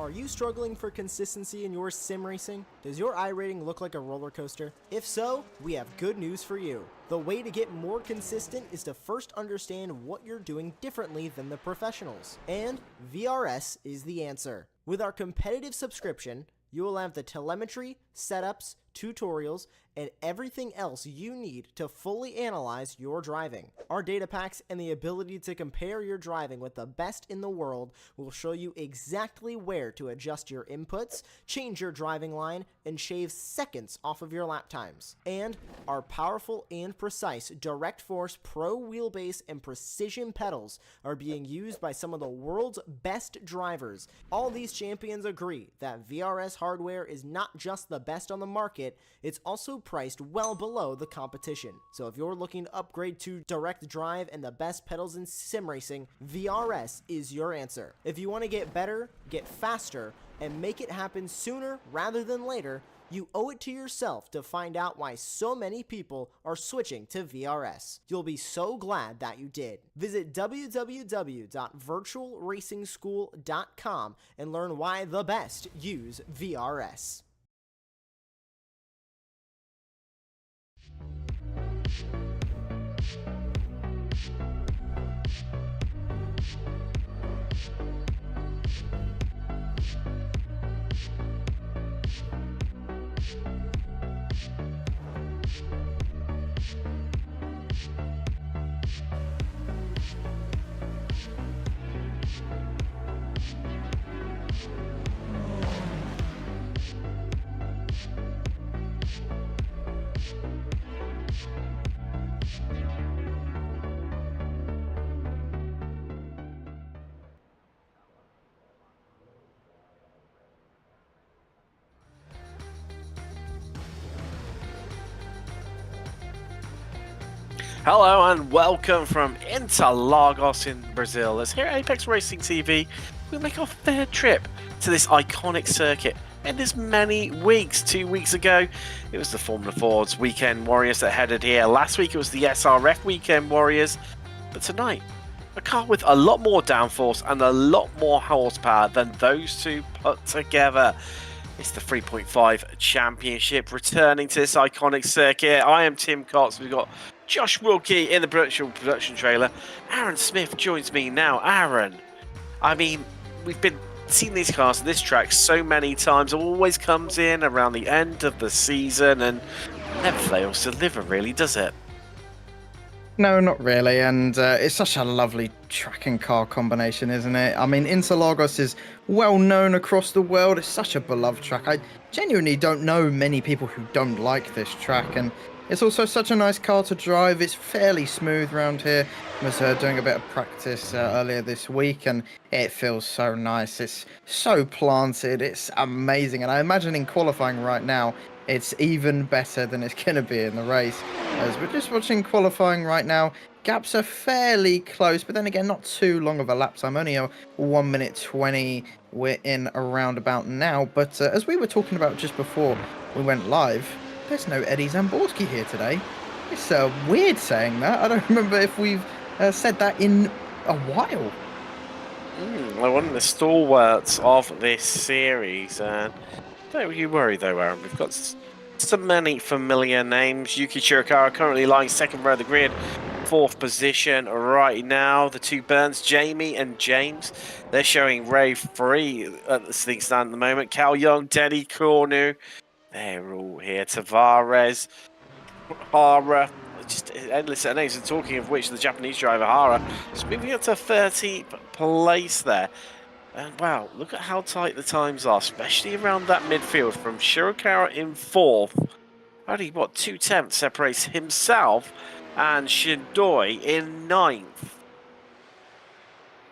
Are you struggling for consistency in your sim racing? Does your iRating look like a roller coaster? If so, we have good news for you. The way to get more consistent is to first understand what you're doing differently than the professionals. And VRS is the answer. With our competitive subscription, you will have the telemetry, setups, tutorials, and everything else you need to fully analyze your driving. Our data packs and the ability to compare your driving with the best in the world will show you exactly where to adjust your inputs, change your driving line, and shave seconds off of your lap times. And our powerful and precise Direct Force Pro wheelbase and precision pedals are being used by some of the world's best drivers. All these champions agree that VRS hardware is not just the best on the market, it's also priced well below the competition. So if you're looking to upgrade to direct drive and the best pedals in sim racing, VRS is your answer. If you want to get better, get faster, and make it happen sooner rather than later, you owe it to yourself to find out why so many people are switching to VRS. You'll be so glad that you did. Visit www.virtualracingschool.com and learn why the best use VRS. Hello and welcome from Interlagos in Brazil. As here at Apex Racing TV, we make our third trip to this iconic circuit in as many weeks. 2 weeks ago, it was the Formula Ford's Weekend Warriors that headed here. Last week, it was the SRF Weekend Warriors. But tonight, a car with a lot more downforce and a lot more horsepower than those two put together. It's the 3.5 Championship returning to this iconic circuit. I am Tim Cox. We've got Josh Wilkie in the production trailer. Aaron Smith joins me now. Aaron, I mean, we've been seeing these cars, this track so many times. It always comes in around the end of the season and never fails to deliver, really, does it? No, not really, and it's such a lovely track and car combination, isn't it? I mean, Interlagos is well known across the world. It's such a beloved track. I genuinely don't know many people who don't like this track, and it's also such a nice car to drive. It's fairly smooth around here. I was doing a bit of practice earlier this week, and it feels so nice. It's so planted. It's amazing, and I imagine in qualifying right now, it's even better than it's going to be in the race. As we're just watching qualifying right now, gaps are fairly close, but then again, not too long of a lap time, only a 1 minute 20 we're in around about now. But as we were talking about just before we went live, there's no Eddie Zamborski here today. It's weird saying that. I don't remember if we've said that in a while. One of the stalwarts of this series, and don't you worry though, Aaron. We've got so many familiar names. Yuki Shirakawa currently lying second row of the grid, 4th position right now. The two Burns, Jamie and James, they're showing Ray free at the stand at the moment. Cal Young, Denny Cornu, they're all here. Tavares, Hara, just endless names. And talking of which, the Japanese driver Hara is moving up to 30th place there. And wow, look at how tight the times are, especially around that midfield from Shirakawa in 4th. Only, what, 2/10 separates himself and Shindoi in 9th.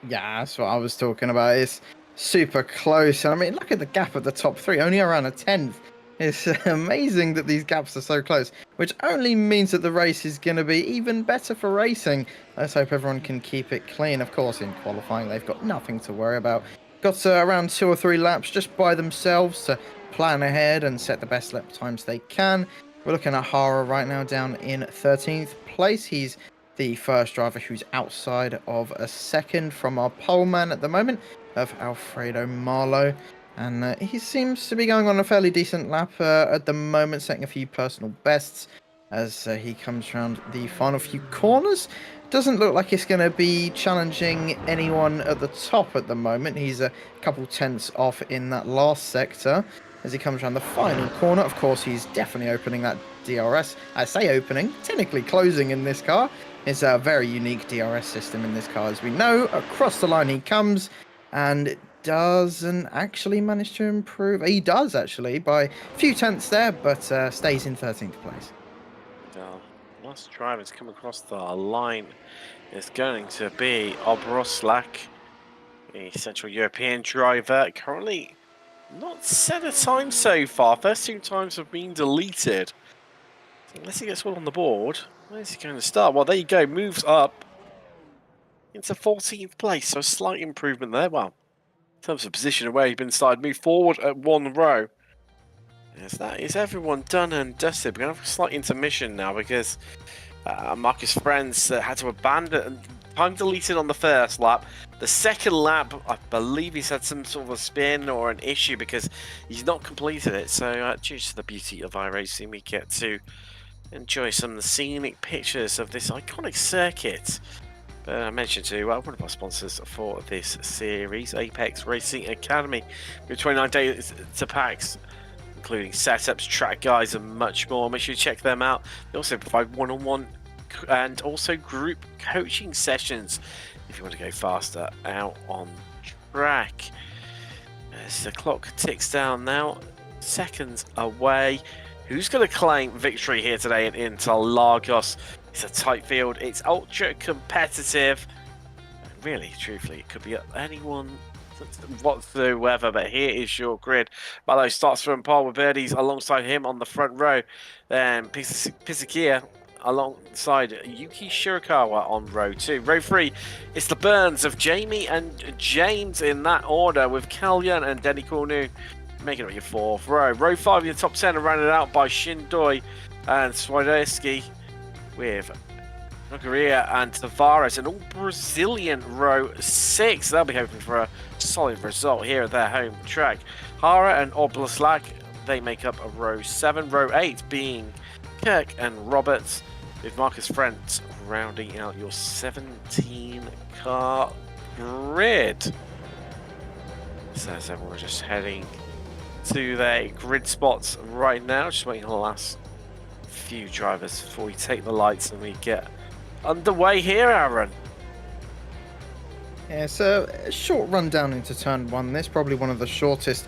Yeah, that's what I was talking about. It's super close. I mean, look at the gap at the top 3, only around a 10th. It's amazing that these gaps are so close, which only means that the race is going to be even better for racing. Let's hope everyone can keep it clean. Of course, in qualifying, they've got nothing to worry about. Got around 2 or 3 laps just by themselves to plan ahead and set the best lap times they can. We're looking at Hara right now down in 13th place. He's the first driver who's outside of a second from our poleman at the moment, of Alfredo Marlowe. And he seems to be going on a fairly decent lap at the moment, setting a few personal bests as he comes around the final few corners. Doesn't look like it's going to be challenging anyone at the top at the moment. He's a couple tenths off in that last sector as he comes around the final corner. Of course, he's definitely opening that DRS. I say opening, technically closing in this car. It's a very unique DRS system in this car, as we know. Across the line he comes, and doesn't actually manage to improve. He does actually by a few tenths there, but stays in 13th place. Last driver's come across the line is going to be Obroslak, a Central European driver. Currently not set a time so far. First 2 times have been deleted. So unless he gets one on the board, where's he going to start? Well, there you go. Moves up into 14th place. So a slight improvement there. Well, in terms of position and where he's been started, move forward at 1 row. Yes, that is everyone done and dusted. We're going to have a slight intermission now because Marcus Friends had to abandon. Time deleted on the first lap. The second lap, I believe he's had some sort of a spin or an issue because he's not completed it. So due to the beauty of iRacing, we get to enjoy some of the scenic pictures of this iconic circuit. I mentioned to one of our sponsors for this series, Apex Racing Academy, with 29 days to PAX, including setups, track guides, and much more. Make sure you check them out. They also provide one-on-one and also group coaching sessions if you want to go faster out on track. As the clock ticks down now, seconds away. Who's going to claim victory here today in Interlagos? It's a tight field. It's ultra competitive. Really, truthfully, it could be anyone whatsoever, but here is your grid. Malo starts from pole with birdies alongside him on the front row. Then Pisakia alongside Yuki Shirakawa on row 2. Row 3, it's the Burns of Jamie and James in that order, with Kalyan and Denny Cornu making it your 4th row. Row 5 in the top 10 are rounded out by Shindoi and Swiderski, with Nogueira and Tavares, an all Brazilian row 6. They'll be hoping for a solid result here at their home track. Hara and Oblaslak, they make up a row 7. Row 8 being Kirk and Roberts. with Marcus Frent rounding out your 17-car grid. So as everyone's just heading to their grid spots right now, just waiting on the last few drivers before we take the lights and we get underway here, Aaron. Yeah, so a short run down into turn 1. This probably one of the shortest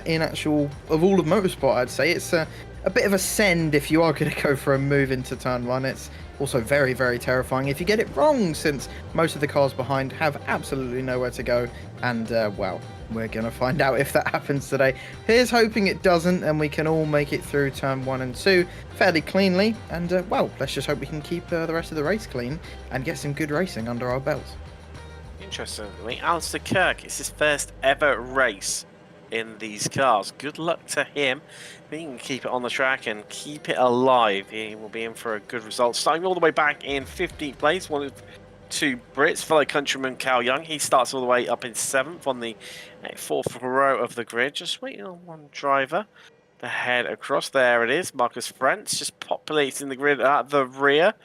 in actual of all of motorsport, I'd say. It's a bit of a send if you are going to go for a move into turn 1. It's also very, very terrifying if you get it wrong, since most of the cars behind have absolutely nowhere to go. And, well, we're going to find out if that happens today. Here's hoping it doesn't, and we can all make it through turn 1 and 2 fairly cleanly. And, well, let's just hope we can keep the rest of the race clean and get some good racing under our belts. Interestingly, Alistair Kirk, it's his first ever race in these cars. Good luck to him. If he can keep it on the track and keep it alive, he will be in for a good result. Starting all the way back in 15th place, one of two Brits, fellow countryman Cal Young. He starts all the way up in 7th on the 4th row of the grid. Just waiting on one driver to head across. There it is. Marcus Frentz just populating the grid at the rear.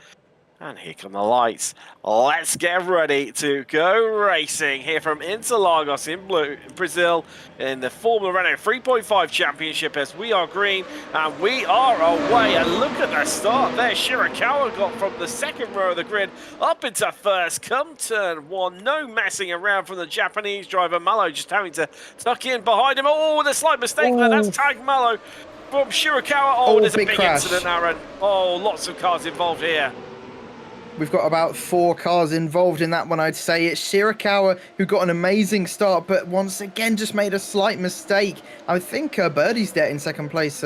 And here come the lights. Let's get ready to go racing here from Interlagos in Brazil in the Formula Renault 3.5 Championship, as we are green and we are away. And look at the start there. Shirakawa got from the 2nd row of the grid up into 1st. Come turn 1. No messing around from the Japanese driver. Malo just having to tuck in behind him. Oh, with a slight mistake there. That's tagged Malo from Shirakawa. Oh, there's a big incident, Aaron. Oh, lots of cars involved here. We've got about 4 cars involved in that one, I'd say. It's Shirakawa who got an amazing start, but once again just made a slight mistake. I think Birdie's there in 2nd place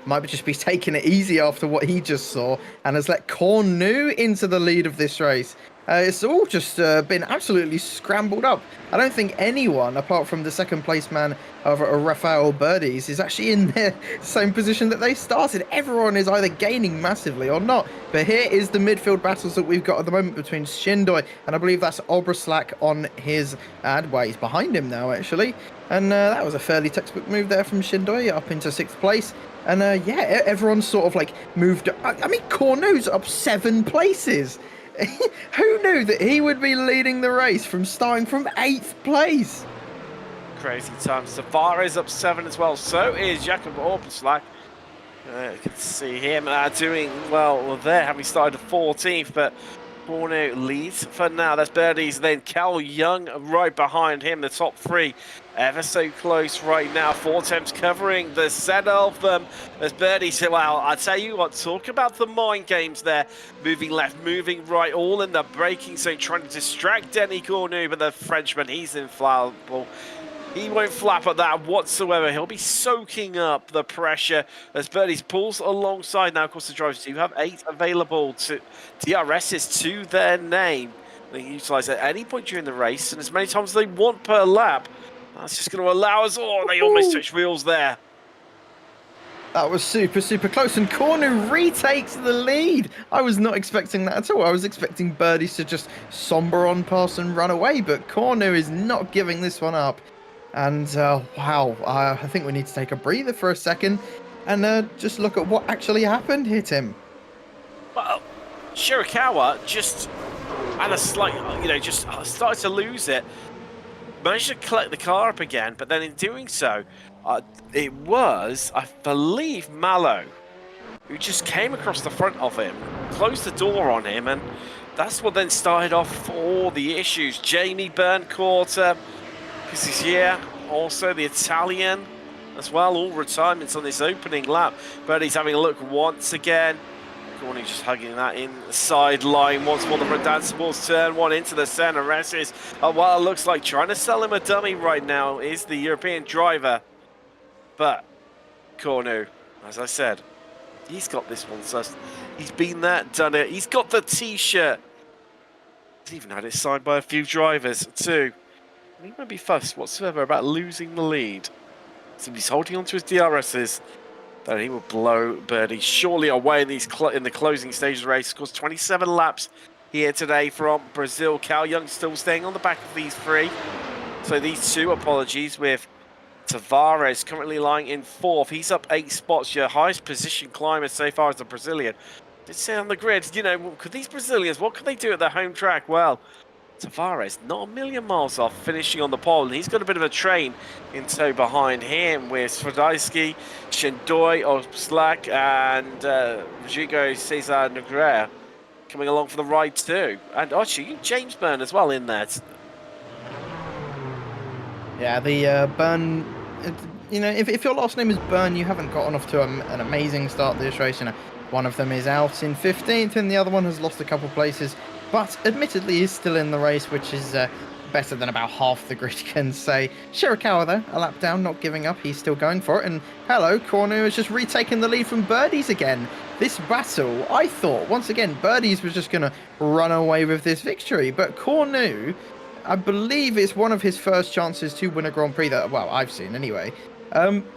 might just be taking it easy after what he just saw, and has let Cornu into the lead of this race. It's all just been absolutely scrambled up. I don't think anyone, apart from the 2nd place man of Rafael Birdies, is actually in the same position that they started. Everyone is either gaining massively or not. But here is the midfield battles that we've got at the moment between Shindoi and I believe that's Obraslak on his ad. Well, he's behind him now, actually. And that was a fairly textbook move there from Shindoi up into 6th place. And yeah, everyone's sort of like moved. I mean, Cornu's up 7 places. Who knew that he would be leading the race from starting from 8th place? Crazy times. Tavares up 7 as well. So is Jakob Orpenslag. You can see him doing well there, having started 14th, but Borno leads for now. That's Birdies, then Cal Young right behind him, the top 3. Ever so close right now. 4 attempts covering the set of them. As Birdie said, well, I tell you what, talk about the mind games there. Moving left, moving right, all in the braking zone, trying to distract Denny Cornu, but the Frenchman, he's infallible. He won't flap at that whatsoever. He'll be soaking up the pressure as Birdie's pulls alongside. Now, of course, the drivers do have 8 available to DRSs to their name. They can utilise at any point during the race and as many times as they want per lap. That's just going to allow us. Oh, they almost switched wheels there. That was super, super close. And Cornu retakes the lead. I was not expecting that at all. I was expecting Birdies to just somber on past and run away. But Cornu is not giving this one up. And wow, I think we need to take a breather for a second and just look at what actually happened here, Tim. Well, Shirakawa just had a slight, just started to lose it. Managed to collect the car up again, but then in doing so, it was, I believe, Malo who just came across the front of him, closed the door on him, and that's what then started off all the issues. Jamie Burncourt, Pisier, also the Italian as well, all retirements on this opening lap. But he's having a look once again. Corny just hugging that inside line once more. The Rennsport turn 1 into the centre. Resses, well, it looks like trying to sell him a dummy right now is the European driver. But Cornu, as I said, he's got this one. So he's been there, done it. He's got the T-shirt. He's even had it signed by a few drivers too. He won't be fussed whatsoever about losing the lead. So he's holding on to his DRSs. Then he will blow Birdie surely away in the closing stage of the race. Of course, 27 laps here today from Brazil. Cal Young still staying on the back of these 3. So these 2, apologies, with Tavares currently lying in 4th. He's up 8 spots. Your highest position climber so far is the Brazilian. Let's say on the grid, you know, could these Brazilians, what could they do at their home track? Well, Tavares not a million miles off, finishing on the pole, and he's got a bit of a train in tow behind him with Swiderski, Shindoy, Oslak, and Rodrigo Cesar Nogueira coming along for the ride too. And actually, James Byrne as well in there. Yeah, the Byrne, you know, if your last name is Byrne, you haven't gotten off to an amazing start this race. You know, one of them is out in 15th and the other one has lost a couple places, but admittedly is still in the race, which is better than about half the grid can say. Shirakawa though, a lap down, not giving up, he's still going for it. And hello, Cornu has just retaken the lead from Birdies again. This battle, I thought, once again, Birdies was just going to run away with this victory, but Cornu, I believe it's one of his first chances to win a Grand Prix that, well, I've seen anyway.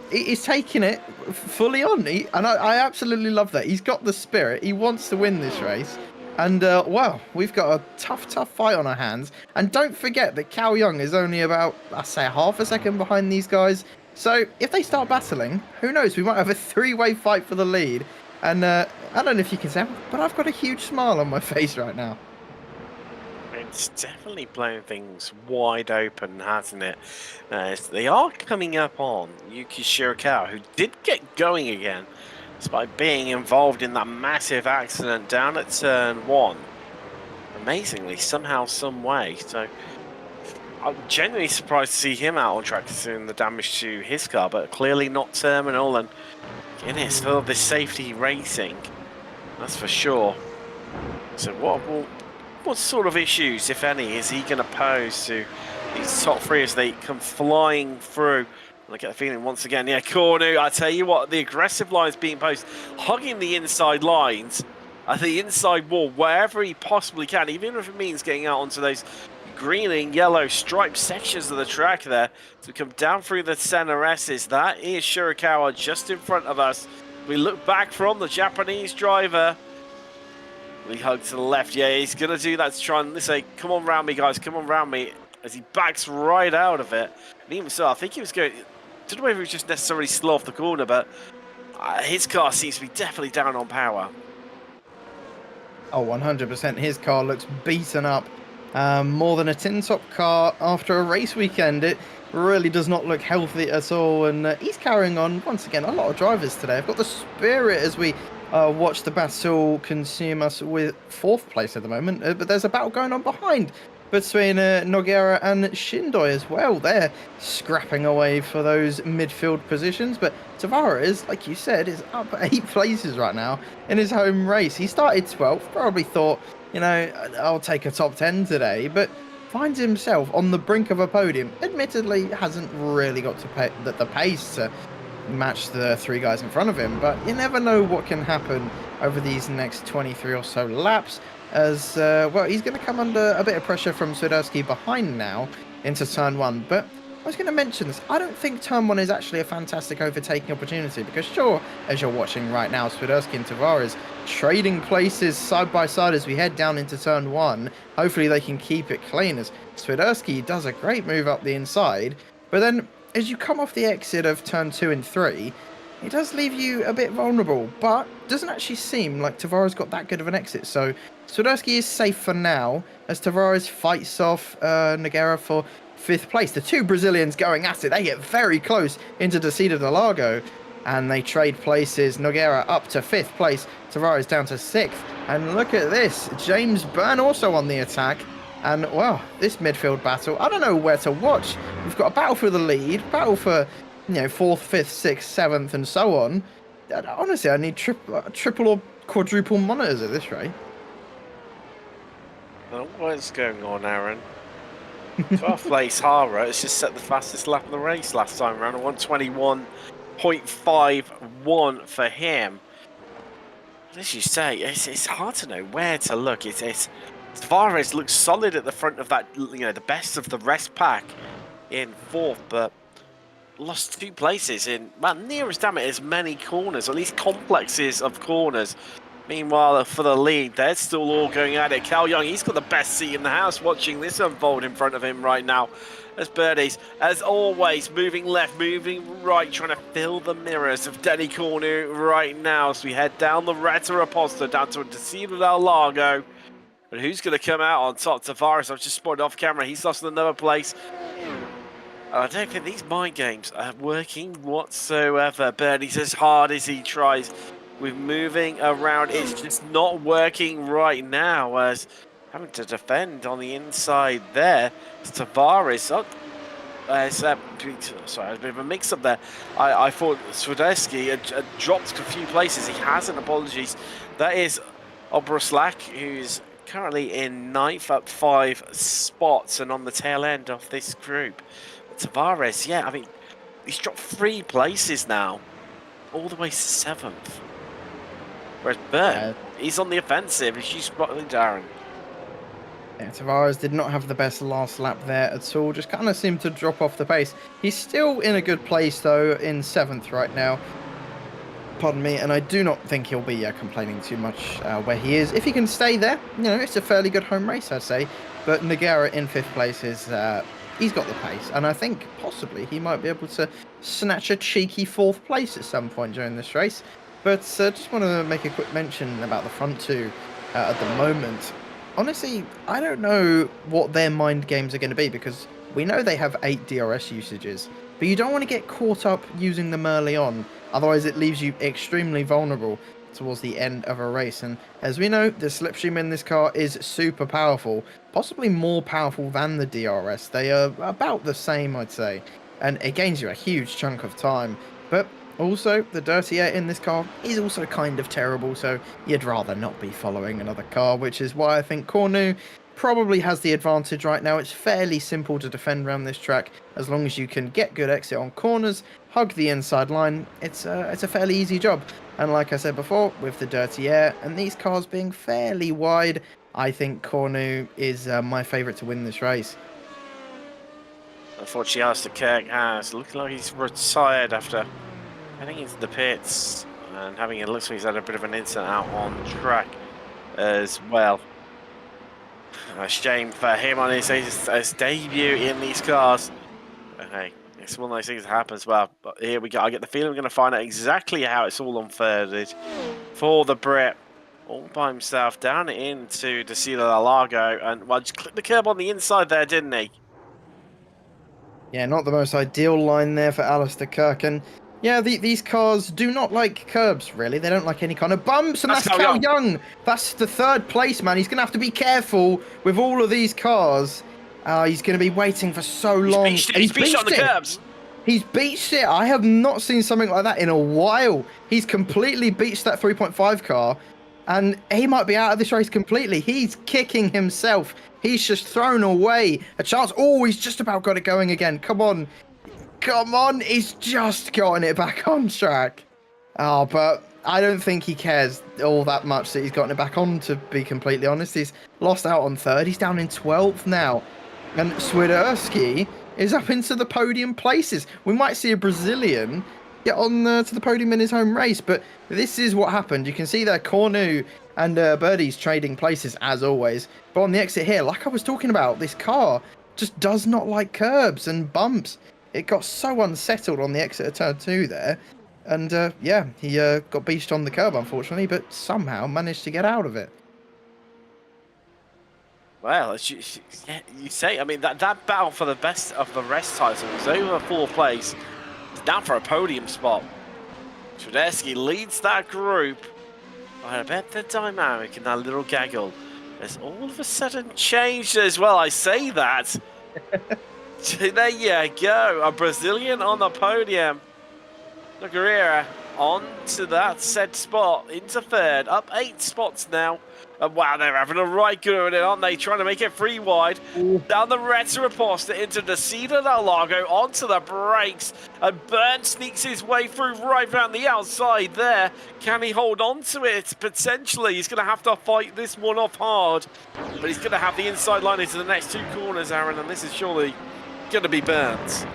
He's taking it fully on, and I absolutely love that. He's got the spirit, he wants to win this race. And, well, we've got a tough fight on our hands. And don't forget that Cao Young is only about, I say, half a second behind these guys. So if they start battling, who knows? We might have a three-way fight for the lead. And I don't know if you can say, but I've got a huge smile on my face right now. It's definitely blown things wide open, hasn't it? They are coming up on Yuki Shirakawa, who did get going again, despite being involved in that massive accident down at turn 1. Amazingly, somehow, some way. So I'm genuinely surprised to see him out on track considering the damage to his car, but clearly not terminal, and in it still this safety racing, that's for sure. So what sort of issues, if any, is he going to pose to these top three as they come flying through? I get the feeling once again, yeah, Cornu, I tell you what, the aggressive lines being posed, hugging the inside lines, the inside wall, wherever he possibly can, even if it means getting out onto those green and yellow striped sections of the track there to come down through the center S's. That is Shirakawa just in front of us. We look back from the Japanese driver. We hug to the left. Yeah, he's going to do that to try and say, come on round me, guys, come on round me, as he backs right out of it. And even so, I think he was going... I don't know if he was just necessarily slow off the corner, but his car seems to be definitely down on power. Oh, 100%. His car looks beaten up. More than a tin-top car after a race weekend. It really does not look healthy at all. And he's carrying on, once again, a lot of drivers today. I've got the spirit as we watch the battle consume us with 4th place at the moment. But there's a battle going on behind between Nogueira and Shindoy as well. They're scrapping away for those midfield positions, but Tavares, like you said, is up 8 places right now in his home race. He started 12th, probably thought, you know, I'll take a top 10 today, but finds himself on the brink of a podium. Admittedly, hasn't really got to the pace to match the 3 guys in front of him, but you never know what can happen over these next 23 or so laps. As, well, he's going to come under a bit of pressure from Swiderski behind now into turn 1. But I was going to mention this. I don't think turn 1 is actually a fantastic overtaking opportunity because, sure, as you're watching right now, Swiderski and Tavares trading places side by side as we head down into turn 1. Hopefully they can keep it clean as Swiderski does a great move up the inside. But then as you come off the exit of turn 2 and 3, it does leave you a bit vulnerable, but doesn't actually seem like Tavares got that good of an exit. So Swiderski is safe for now as Tavares fights off Nogueira for 5th place. The 2 Brazilians going at it. They get very close into Descida de Largo and they trade places. Nogueira up to 5th place, Tavares down to 6th. And look at this, James Byrne also on the attack. And, well, this midfield battle, I don't know where to watch. We've got a battle for the lead, battle for, you know, 4th, 5th, 6th, 7th, and so on. Honestly, I need triple or quadruple monitors at this rate. What's going on, Aaron? 12th place Hara has just set the fastest lap of the race last time around, 121.51 for him. As you say, it's hard to know where to look. Tavares looks solid at the front of that, you know, the best of the rest pack in 4th, but lost 2 places in, well, near as damn it as many corners, at least complexes of corners. Meanwhile, for the lead, they're still all going at it. Cal Young, he's got the best seat in the house watching this unfold in front of him right now. As Birdies, as always, moving left, moving right, trying to fill the mirrors of Denny Cornu right now. So we head down the Reta Raposta, down to Desida del Lago. But who's going to come out on top? Tavares, I've just spotted off camera. He's lost another place. I don't think these mind games are working whatsoever. Birdie's as hard as he tries with moving around. It's just not working right now, as having to defend on the inside there. It's Tavares. Oh, sorry, there's a bit of a mix-up there. I thought Swiderski had dropped a few places. He hasn't, apologies. That is Obraslak, who's currently in 9th up 5 spots and on the tail end of this group. Tavares, yeah, I mean, he's dropped 3 places now, all the way to 7th. Whereas Byrne, he's on the offensive, as you spotted, Darren. Yeah, Tavares did not have the best last lap there at all, just kind of seemed to drop off the pace. He's still in a good place, though, in 7th right now. Pardon me, and I do not think he'll be complaining too much where he is. If he can stay there, you know, it's a fairly good home race, I'd say. But Nagara in 5th place is... he's got the pace, and I think possibly he might be able to snatch a cheeky 4th place at some point during this race. But just want to make a quick mention about the front 2 at the moment. Honestly, I don't know what their mind games are going to be, because we know they have 8 DRS usages, but you don't want to get caught up using them early on, otherwise it leaves you extremely vulnerable towards the end of a race. And as we know, the slipstream in this car is super powerful, possibly more powerful than the DRS. They are about the same, I'd say, and it gains you a huge chunk of time. But also, the dirty air in this car is also kind of terrible, so you'd rather not be following another car, which is why I think Cornu probably has the advantage right now. It's fairly simple to defend around this track, as long as you can get good exit on corners, hug the inside line. It's a fairly easy job. And like I said before, with the dirty air and these cars being fairly wide, I think Cornu is my favourite to win this race. Unfortunately, Alistair Kirk has looked like he's retired after heading into the pits and having it looks like he's had a bit of an incident out on track as well. A shame for him on his debut in these cars. But hey, it's one of those things that happens. Well, but here we go. I get the feeling we're going to find out exactly how it's all unfolded for the Brit. All by himself down into Desida del Lago, and well, just clipped the curb on the inside there, didn't he? Yeah, not the most ideal line there for Alistair Kirk. And yeah, these cars do not like curbs, really. They don't like any kind of bumps, and that's Cal Young. That's the 3rd place, man. He's going to have to be careful with all of these cars. He's going to be waiting for so long. He's beached it on the curbs. He's beached it. I have not seen something like that in a while. He's completely beached that 3.5 car, and he might be out of this race completely. He's kicking himself. He's just thrown away a chance. Oh, he's just about got it going again. Come on. Come on. He's just gotten it back on track. Oh, but I don't think he cares all that much that he's gotten it back on, to be completely honest. He's lost out on 3rd. He's down in 12th now. And Swiderski is up into the podium places. We might see a Brazilian get on to the podium in his home race, but this is what happened. You can see there Cornu and Birdie's trading places as always. But on the exit here, like I was talking about, this car just does not like curbs and bumps. It got so unsettled on the exit of turn 2 there. And yeah, he got beached on the curb, unfortunately, but somehow managed to get out of it. Well, as you say, I mean, that battle for the best of the rest title was over 4th place. It's down for a podium spot. Swiderski leads that group. I bet the dynamic in that little gaggle has all of a sudden changed as well. I say that. There you go. A Brazilian on the podium. Nogueira on to that said spot, into 3rd, up 8 spots now. And wow, they're having a right good at it, aren't they? Trying to make it free wide. Ooh. Down the Reta Raposta into Desida del Lago, onto the brakes. And Byrne sneaks his way through right around the outside there. Can he hold on to it? Potentially. He's going to have to fight this one off hard. But he's going to have the inside line into the next 2 corners, Aaron, and this is surely going to be Burns.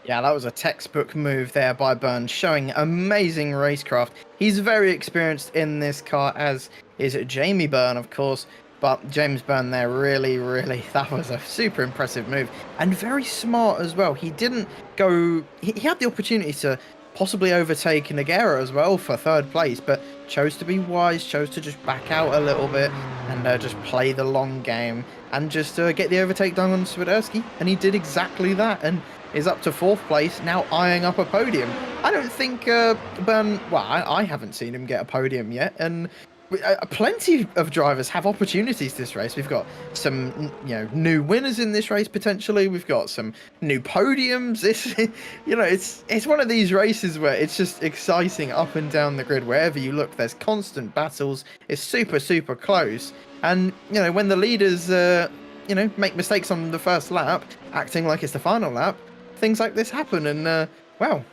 Yeah, that was a textbook move there by Byrne, showing amazing racecraft. He's very experienced in this car, as is Jamie Byrne, of course. But James Byrne there, really, that was a super impressive move. And very smart as well. He didn't go... He had the opportunity to possibly overtake Nogueira as well for third place, but chose to be wise, chose to just back out a little bit and just play the long game and just get the overtake done on Swiderski. And he did exactly that and is up to fourth place, now eyeing up a podium. I don't think Byrne... Well, I haven't seen him get a podium yet, and plenty of drivers have opportunities this race. We've got some, new winners in this race potentially. We've got some new podiums. It's one of these races where it's just exciting up and down the grid. Wherever you look, there's constant battles. It's super close. And when the leaders, make mistakes on the first lap, acting like it's the final lap, things like this happen. And well,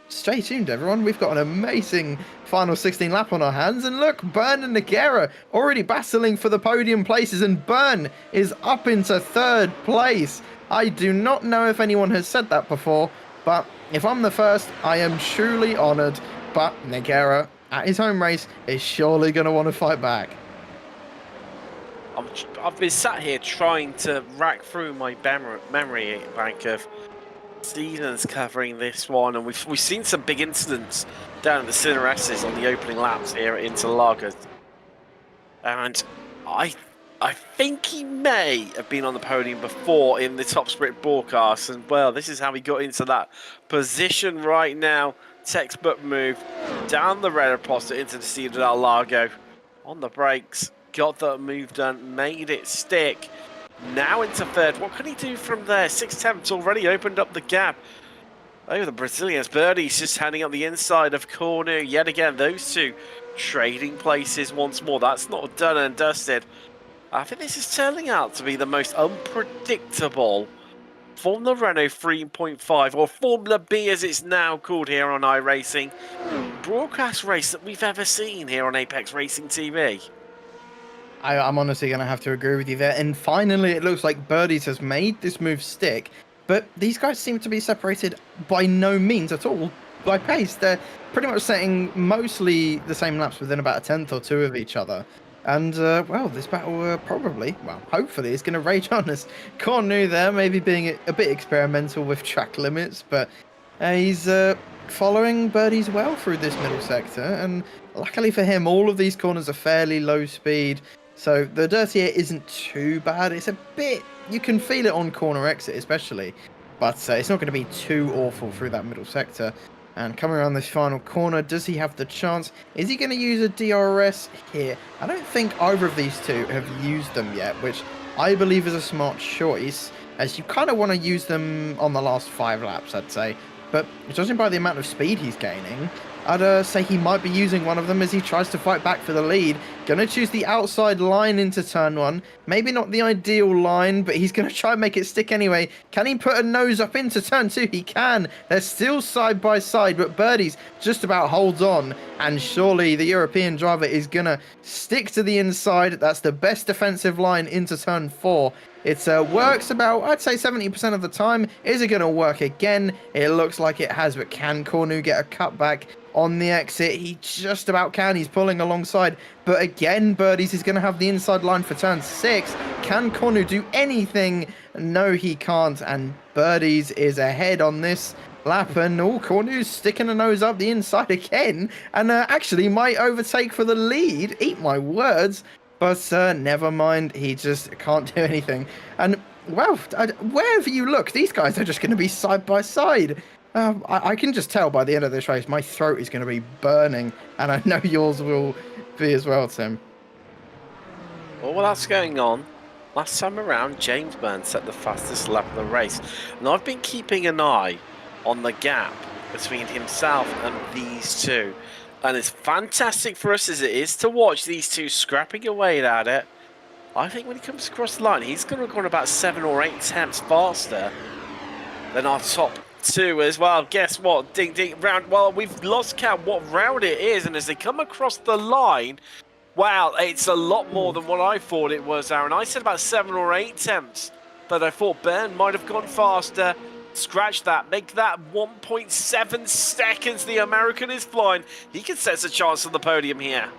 stay tuned, everyone. We've got an amazing final 16 lap on our hands. And look, Byrne and Nogueira already battling for the podium places. And Byrne is up into third place. I do not know if anyone has said that before, but if I'm the first, I am truly honoured. But Nogueira, at his home race, is surely going to want to fight back. I've been sat here trying to rack through my memory bank of seasons covering this one, and we've seen some big incidents down at the CRS's on the opening laps here at Interlagos, and I think he may have been on the podium before in the Top Split broadcast, and well, this is how he got into that position right now. Textbook move down the Rennsport into the Ciudad del Lago on the brakes, got that move done, made it stick. Now into third. What can he do from there? 6/10 already opened up the gap. Oh, the Brazilians. Birdie's just handing up the inside of Cornu. Yet again, those two trading places once more. That's not done and dusted. I think this is turning out to be the most unpredictable Formula Renault 3.5, or Formula B as it's now called here on iRacing, broadcast race that we've ever seen here on Apex Racing TV. I'm honestly going to have to agree with you there. And finally, it looks like Birdies has made this move stick. But these guys seem to be separated by no means at all by pace. They're pretty much setting mostly the same laps within about a tenth or two of each other. And, well, this battle hopefully is going to rage on as Cornu there, maybe being a bit experimental with track limits. But he's following Birdies well through this middle sector. And luckily for him, all of these corners are fairly low speed. So the dirty air isn't too bad. It's a bit, you can feel it on corner exit especially, but it's not going to be too awful through that middle sector. And coming around this final corner, does he have the chance? Is he going to use a DRS here? I don't think either of these two have used them yet, which I believe is a smart choice, as you kind of want to use them on the last 5 laps, I'd say. But judging by the amount of speed he's gaining, I'd say he might be using one of them as he tries to fight back for the lead. Going to choose the outside line into turn 1. Maybe not the ideal line, but he's going to try and make it stick anyway. Can he put a nose up into turn 2? He can. They're still side by side, but Birdies just about holds on. And surely the European driver is going to stick to the inside. That's the best defensive line into turn 4. It works about, I'd say, 70% of the time. Is it going to work again? It looks like it has, but can Cornu get a cutback on the exit? He just about can. He's pulling alongside. But again, Birdies is going to have the inside line for turn 6. Can Cornu do anything? No, he can't. And Birdies is ahead on this lap. And Cornu's sticking a nose up the inside again. And actually might overtake for the lead. Eat my words. But never mind, he just can't do anything. And, well, wherever you look, these guys are just going to be side by side. I can just tell by the end of this race, my throat is going to be burning. And I know yours will be as well, Tim. Well, while that's going on, last time around, James Byrne set the fastest lap of the race. And I've been keeping an eye on the gap between himself and these two. And it's fantastic for us as it is to watch these two scrapping away at it. I think when he comes across the line, he's going to go about 7 or 8 attempts faster than our top 2 as well. Guess what? Ding, ding, round. Well, we've lost count what round it is. And as they come across the line, wow, it's a lot more than what I thought it was, Aaron. I said about 7 or 8 attempts, but I thought Byrne might have gone faster. scratch that, make that 1.7 seconds the American is flying. He can sense a chance on the podium here.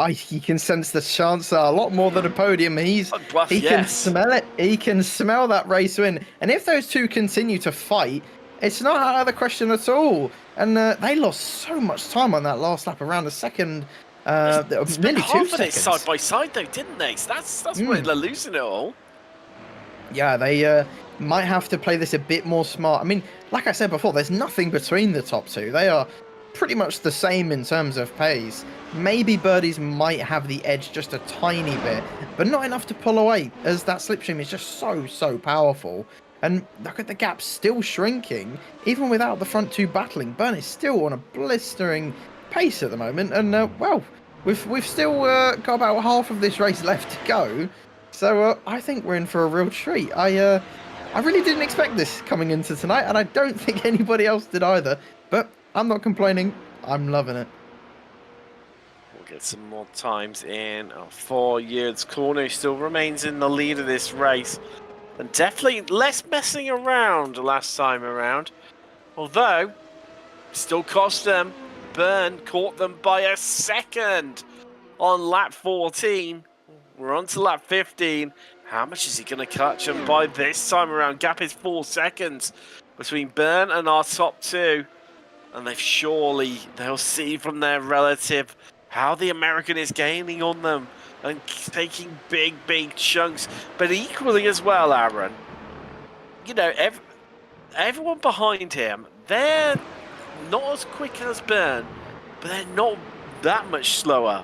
He can sense the chance a lot more than a podium. He can smell it. He can smell that race win. And if those two continue to fight, it's not out of the question at all. And they lost so much time on that last lap, around a second, nearly 2 seconds. Side by side though, didn't they? So that's why they're losing it all. Yeah, they might have to play this a bit more smart. I mean, like I said before, there's nothing between the top two. They are pretty much the same in terms of pace. Maybe birdies might have the edge just a tiny bit, but not enough to pull away, as that slipstream is just so powerful. And look at the gap still shrinking, even without the front two battling. Byrne is still on a blistering pace at the moment, and well, we've still got about half of this race left to go. So I think we're in for a real treat. I really didn't expect this coming into tonight, and I don't think anybody else did either. But I'm not complaining. I'm loving it. We'll get some more times in. 4 years. Cornu still remains in the lead of this race. And definitely less messing around last time around. Although, still cost them. Byrne caught them by a second on lap 14. We're on to lap 15. How much is he going to catch them by this time around? Gap is 4 seconds between Byrne and our top two. And they'll see from their relative how the American is gaining on them and taking big chunks. But equally as well, Aaron, you know, everyone behind him, they're not as quick as Byrne, but they're not that much slower.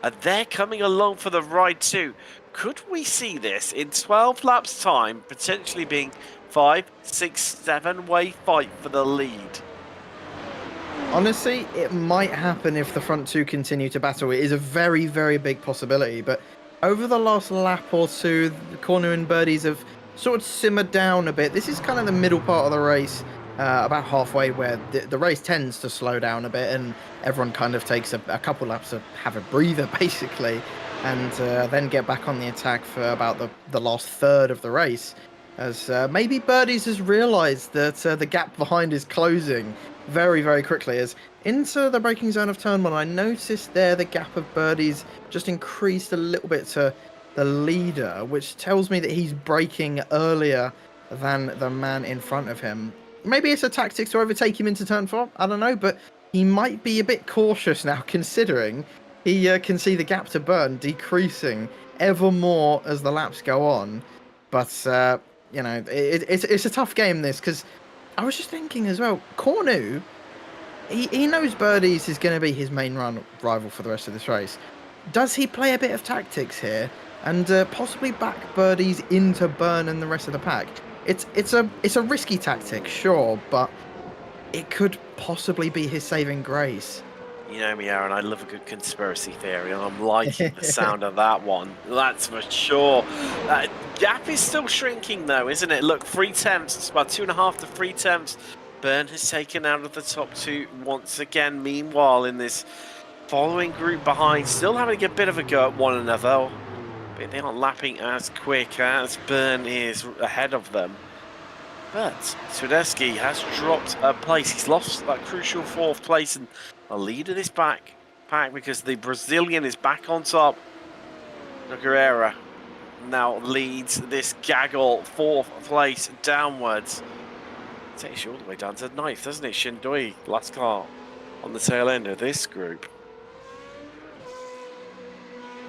And they're coming along for the ride too. Could we see this in 12 laps time potentially being 5, 6, 7-way fight for the lead? Honestly, it might happen if the front two continue to battle. It is a very big possibility, but over the last lap or two, the Cornu and Birdies have sort of simmered down a bit. This is kind of the middle part of the race, about halfway, where the race tends to slow down a bit and everyone kind of takes a couple laps to have a breather, basically, and then get back on the attack for about the last third of the race, as maybe Birdies has realised that the gap behind is closing very quickly. As into the braking zone of turn 1, I noticed there the gap of Birdies just increased a little bit to the leader, which tells me that he's braking earlier than the man in front of him. Maybe it's a tactic to overtake him into turn 4, I don't know, but he might be a bit cautious now, considering he can see the gap to Byrne decreasing ever more as the laps go on. But you know, it's a tough game, this, because I was just thinking as well, Cornu, he knows Birdies is going to be his main rival for the rest of this race. Does he play a bit of tactics here and possibly back Birdies into Byrne and the rest of the pack? It's a risky tactic, sure, but it could possibly be his saving grace. You know me, Aaron, I love a good conspiracy theory, and I'm liking the sound of that one. That's for sure. Gap is still shrinking, though, isn't it? Look, 3 tenths. It's about 2.5 to 3 tenths. Byrne has taken out of the top two once again. Meanwhile, in this following group behind, still having a bit of a go at one another. But they aren't lapping as quick as Byrne is ahead of them. But Swiderski has dropped a place. He's lost that crucial 4th place, and the lead of this pack because the Brazilian is back on top. Nogueira now leads this gaggle 4th place downwards. Takes you all the way down to 9th, doesn't it? Shindoi, last car on the tail end of this group.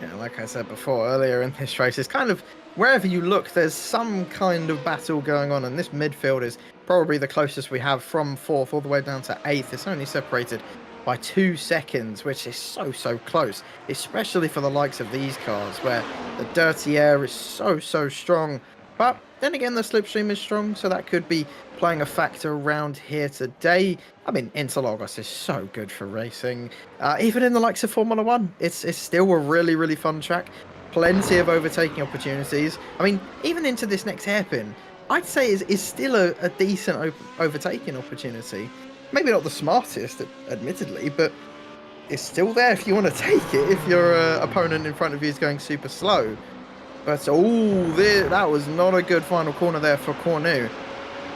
Yeah, like I said before, earlier in this race, it's kind of, wherever you look, there's some kind of battle going on, and this midfield is probably the closest we have from 4th all the way down to 8th. It's only separated by 2 seconds, which is so close, especially for the likes of these cars, where the dirty air is so strong. But then again, the slipstream is strong, so that could be playing a factor around here today. I mean, Interlagos is so good for racing. Even in the likes of Formula 1, it's still a really fun track. Plenty of overtaking opportunities. I mean, even into this next hairpin, I'd say is still a decent overtaking opportunity. Maybe not the smartest, admittedly, but it's still there if you want to take it, if your opponent in front of you is going super slow. But, that was not a good final corner there for Cornu.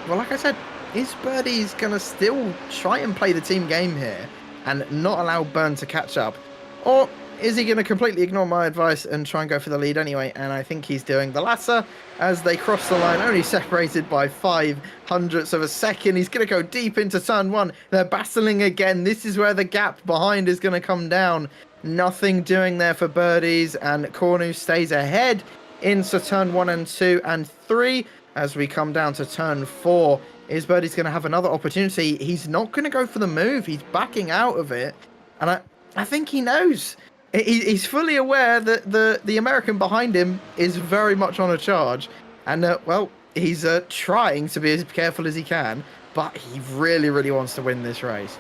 well, like I said, is Birdie's going to still try and play the team game here and not allow Burn to catch up? Or is he going to completely ignore my advice and try and go for the lead anyway? And I think he's doing the latter as they cross the line, only separated by 0.05 of a second. He's going to go deep into turn 1. They're battling again. This is where the gap behind is going to come down. Nothing doing there for Birdies, and Cornu stays ahead into turn 1 and 2 and 3 as we come down to turn 4. Is Birdie's going to have another opportunity? He's not going to go for the move. He's backing out of it. And I think he knows. He's fully aware that the American behind him is very much on a charge. And, well, he's trying to be as careful as he can. But he really, really wants to win this race.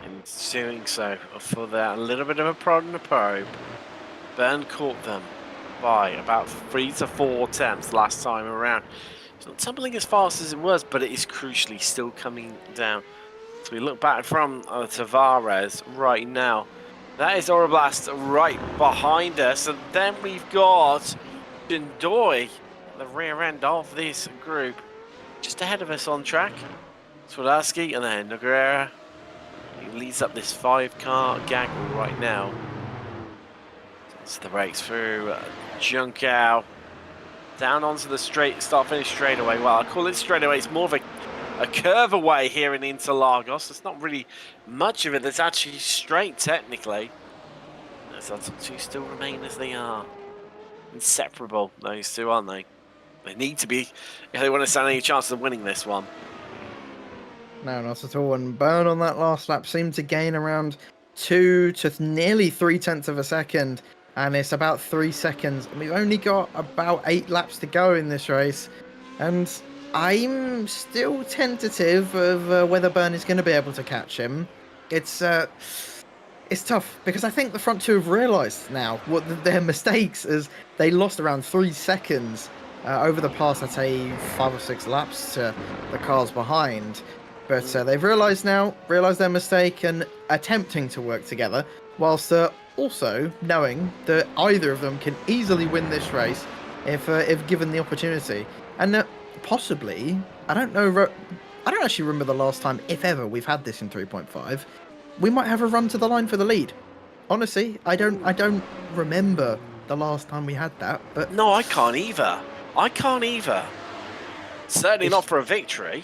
And doing so for that, a little bit of a prod and a probe. Burn caught them by about 3 to 4 attempts last time around. It's not tumbling as fast as it was, but it is crucially still coming down. So we look back from Tavares right now. That is Oroblast right behind us. And then we've got Jindoy, the rear end of this group, just ahead of us on track. Swiderski and then Nogueira. He leads up this 5-car gaggle right now. So the brakes through Junkau. Down onto the start-finish straightaway. Well, I call it straightaway. It's more of a curve away here in Interlagos. There's not really much of it that's actually straight, technically. Those two still remain as they are. Inseparable, those two, aren't they? They need to be if they want to stand any chance of winning this one. No, not at all. And Burn on that last lap seemed to gain around 2 to nearly 0.3 of a second. And it's about 3 seconds. And we've only got about 8 laps to go in this race. And I'm still tentative of whether Burn is going to be able to catch him. It's tough because I think the front two have realised now what their mistakes is. They lost around 3 seconds over the past, I'd say, 5 or 6 laps to the cars behind. But they've realised their mistake and attempting to work together, whilst also knowing that either of them can easily win this race if given the opportunity. And possibly, I don't actually remember the last time, if ever, we've had this in 3.5. We might have a run to the line for the lead. Honestly, I don't remember the last time we had that. But no, I can't either. Certainly not for a victory.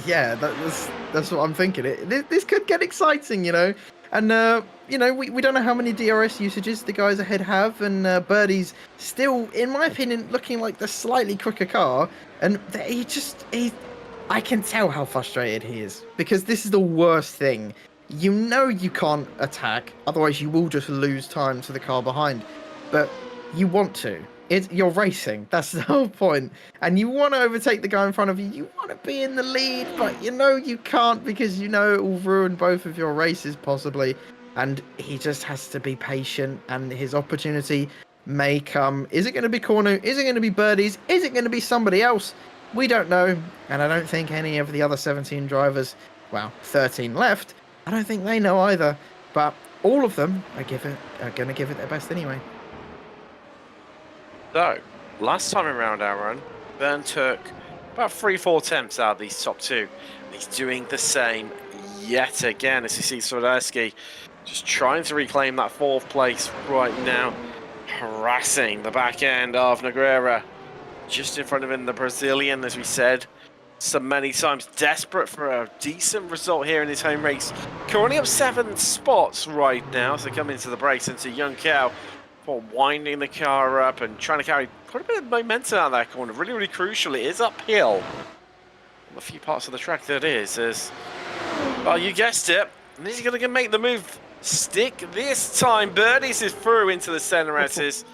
Yeah, that's what I'm thinking. This could get exciting, you know. And, we don't know how many DRS usages the guys ahead have. And Birdie's still, in my opinion, looking like the slightly quicker car. And I can tell how frustrated he is. Because this is the worst thing. You know you can't attack. Otherwise, you will just lose time to the car behind. But you want to. You're racing. That's the whole point. And you want to overtake the guy in front of you. You want to be in the lead, but you know you can't because you know it will ruin both of your races possibly. And he just has to be patient and his opportunity may come. Is it going to be Cornu? Is it going to be Birdies? Is it going to be somebody else? We don't know. And I don't think any of the other 17 drivers, well, 13 left, I don't think they know either. But all of them are going to give it their best anyway. So, last time around our run, Burn took about 3-4 attempts out of these top two. And he's doing the same yet again as you see Swiderski just trying to reclaim that 4th place right now, harassing the back end of Nogueira. Just in front of him, the Brazilian, as we said so many times, desperate for a decent result here in his home race. Currently up 7 spots right now, so come into the brakes into Young Cow. Winding the car up and trying to carry quite a bit of momentum out of that corner. Really, really crucial. It is uphill on a few parts of the track that is. Well, you guessed it. And he's going to make the move stick this time. Birdies is through into the center S's.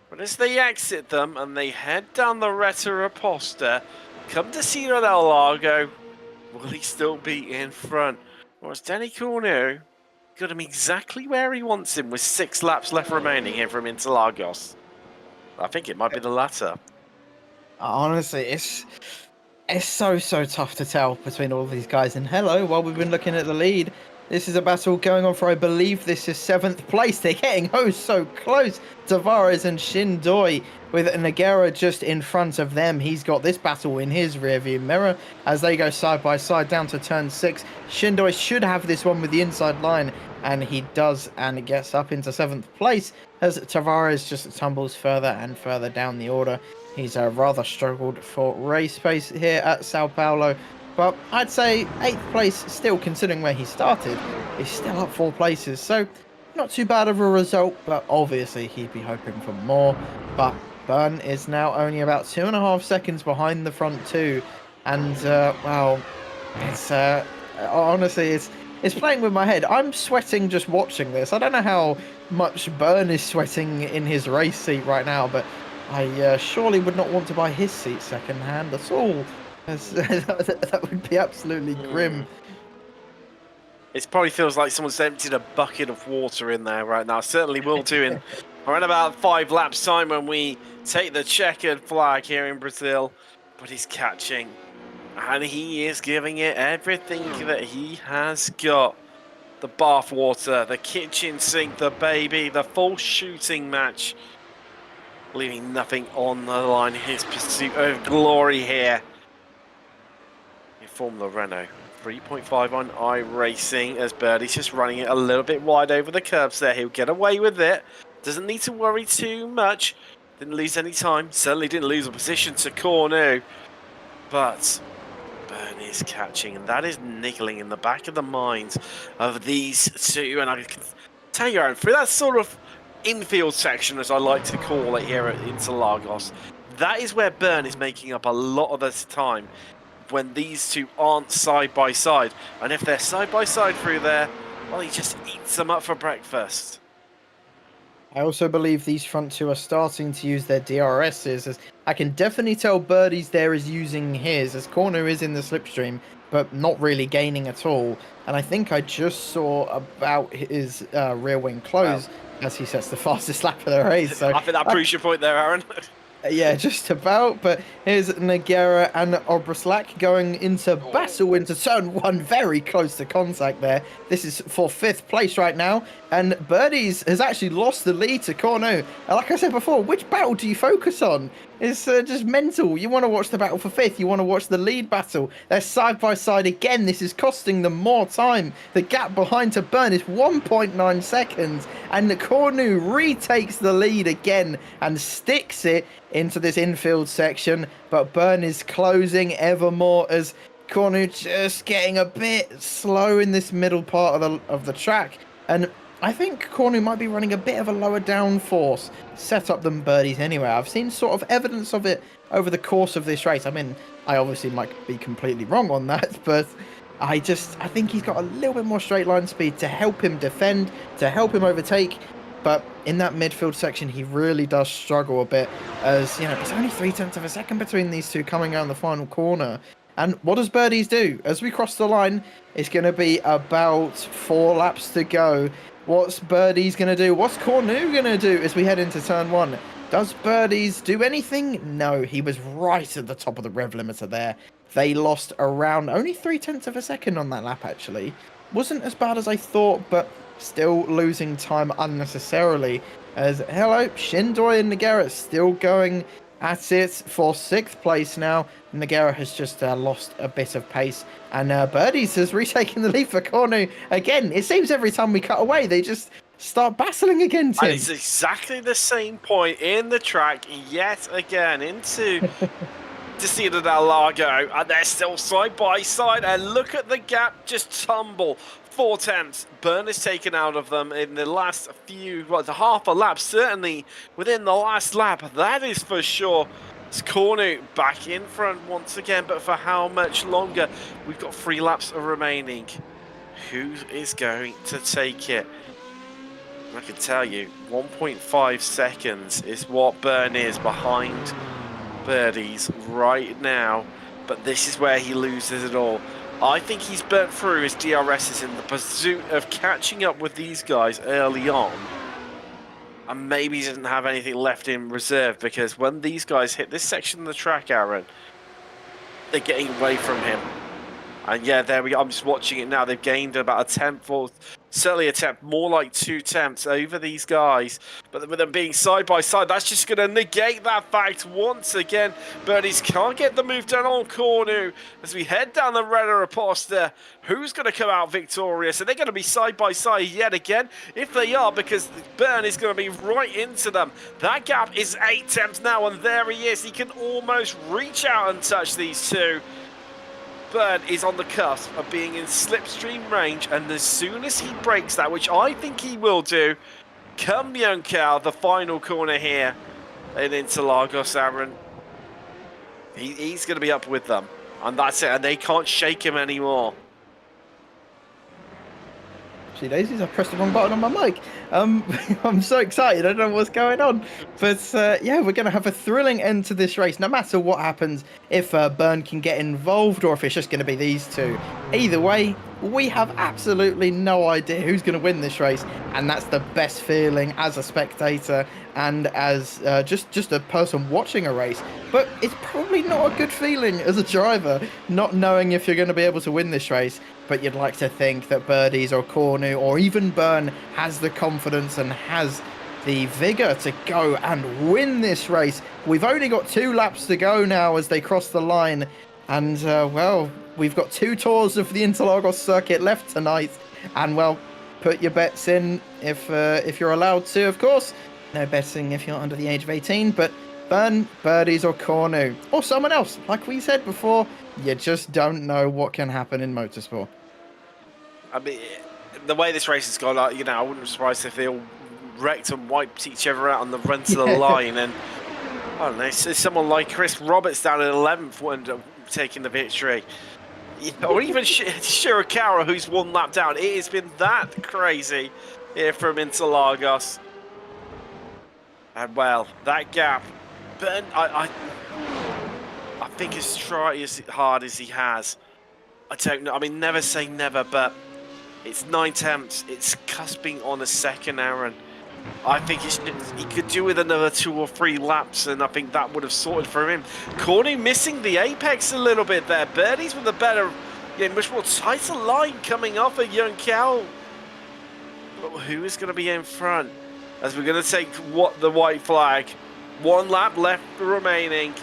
But as they exit them and they head down the Reta Reposta, come to Ciudad del Lago, will he still be in front? Or is Danny Cornu got him exactly where he wants him with 6 laps left remaining here from Interlagos? I think it might be the latter. Honestly, it's so tough to tell between all of these guys. And hello, while we've been looking at the lead, This is a battle going on for, I believe this is 7th place. They're getting oh so close. Tavares and Shindoi with Nagera just in front of them. He's got this battle in his rearview mirror as they go side by side down to turn 6. Shindoi should have this one with the inside line, and he does, and it gets up into 7th place as Tavares just tumbles further and further down the order. He's rather struggled for race pace here at Sao Paulo. But I'd say 8th place still, considering where he started, is still up 4 places. So not too bad of a result, but obviously he'd be hoping for more. But Byrne is now only about 2.5 seconds behind the front two. And, well, it's honestly, it's playing with my head. I'm sweating just watching this. I don't know how much Byrne is sweating in his race seat right now, but I surely would not want to buy his seat second-hand at all. That would be absolutely grim. It probably feels like someone's emptied a bucket of water in there right now. Certainly will do in around about 5 laps time when we take the checkered flag here in Brazil. But he's catching, and he is giving it everything that he has got. The bath water, the kitchen sink, the baby, the full shooting match. Leaving nothing on the line. His pursuit of glory here. Formula Renault 3.5 on iRacing as Birdie's just running it a little bit wide over the curbs there. He'll get away with it. Doesn't need to worry too much. Didn't lose any time. Certainly didn't lose a position to Cornu. But Byrne is catching, and that is niggling in the back of the minds of these two. And I can tell you, Aaron, through that sort of infield section, as I like to call it here at Interlagos, that is where Byrne is making up a lot of the time. When these two aren't side by side, and if they're side by side through there, well, he just eats them up for breakfast. I also believe these front two are starting to use their DRSs, as I can definitely tell Birdie's there is using his, as Cornu is in the slipstream, but not really gaining at all. And I think I just saw about his rear wing close as he sets the fastest lap of the race. So I think that proves your point there, Aaron. Yeah, just about, but here's Nagera and Obraslak going into battle into turn 1, very close to contact there. This is for 5th place right now, and Birdie's has actually lost the lead to Cornu. Like I said before, which battle do you focus on? It's just mental. You want to watch the battle for 5th, you want to watch the lead battle. They're side by side again. This is costing them more time. The gap behind to Byrne is 1.9 seconds, and Cornu retakes the lead again and sticks it into this infield section, but Byrne is closing ever more as Cornu just getting a bit slow in this middle part of the track. And I think Cornu might be running a bit of a lower downforce setup than Birdie's anyway. I've seen sort of evidence of it over the course of this race. I mean, I obviously might be completely wrong on that, but I think he's got a little bit more straight line speed to help him defend, to help him overtake. But in that midfield section, he really does struggle a bit, as, you know, it's only 0.3 of a second between these two coming around the final corner. And what does Birdie's do? As we cross the line, it's going to be about 4 laps to go. What's Birdie's going to do? What's Cornu going to do as we head into turn 1? Does Birdie's do anything? No, he was right at the top of the rev limiter there. They lost around only 0.3 of a second on that lap, actually. Wasn't as bad as I thought, but still losing time unnecessarily. As hello, Shindoi and Nagera still going at it for 6th place now. Nagera has just lost a bit of pace, and Birdie's has retaken the lead for Cornu again. It seems every time we cut away, they just start battling again, Tim. And it's exactly the same point in the track yet again into Descida del Lago, and they're still side by side, and look at the gap just tumble. 4 attempts. Byrne is taken out of them in the last few, the half a lap, certainly within the last lap, that is for sure. It's Cornu back in front once again, but for how much longer? We've got 3 laps remaining. Who is going to take it? I can tell you, 1.5 seconds is what Byrne is behind Birdie's right now, but this is where he loses it all. I think he's burnt through his DRSs in the pursuit of catching up with these guys early on, and maybe he doesn't have anything left in reserve, because when these guys hit this section of the track, Aaron, they're getting away from him. And yeah, there we go. I'm just watching it now. They've gained about a tenth, or certainly a tenth, more like 2 tenths over these guys. But with them being side by side, that's just going to negate that fact once again. Birdies can't get the move done on Cornu as we head down the Rennsport. Who's going to come out victorious? Are they going to be side by side yet again? If they are, because Burn is going to be right into them. That gap is 8 tenths now, and there he is. He can almost reach out and touch these two. Burn is on the cusp of being in slipstream range, and as soon as he breaks that, which I think he will do, come Yonkal, the final corner here in Interlagos, Aaron, he's going to be up with them, and that's it, and they can't shake him anymore. Gee daisies, I pressed the wrong button on my mic. I'm so excited, I don't know what's going on. But yeah, we're going to have a thrilling end to this race, no matter what happens, if Burn can get involved or if it's just going to be these two. Either way, we have absolutely no idea who's going to win this race, and that's the best feeling as a spectator and as just a person watching a race. But it's probably not a good feeling as a driver, not knowing if you're going to be able to win this race. But you'd like to think that Birdies or Cornu or even Burn has the confidence and has the vigour to go and win this race. We've only got 2 laps to go now as they cross the line. And, well, we've got 2 tours of the Interlagos circuit left tonight. And, well, put your bets in if you're allowed to, of course. No betting if you're under the age of 18, but Burn, Birdies or Cornu or someone else. Like we said before, you just don't know what can happen in motorsport. I mean, the way this race has gone, I wouldn't be surprised if they all wrecked and wiped each other out on the run to the line. And I don't know, so someone like Chris Roberts down in 11th would end up taking the victory. Or even Shirakawa, who's 1 lap down. It has been that crazy here from Interlagos. And well, that gap, but I think as try as hard as he has, I don't know. I mean, never say never, but it's 9 tenths. It's cusping on a second, Aaron. I think he could do with another 2 or 3 laps, and I think that would have sorted for him. Corny missing the apex a little bit there. Birdies with a better, much more tighter line coming off of Young Cow. But who is going to be in front? As we're going to take the white flag. 1 lap left remaining.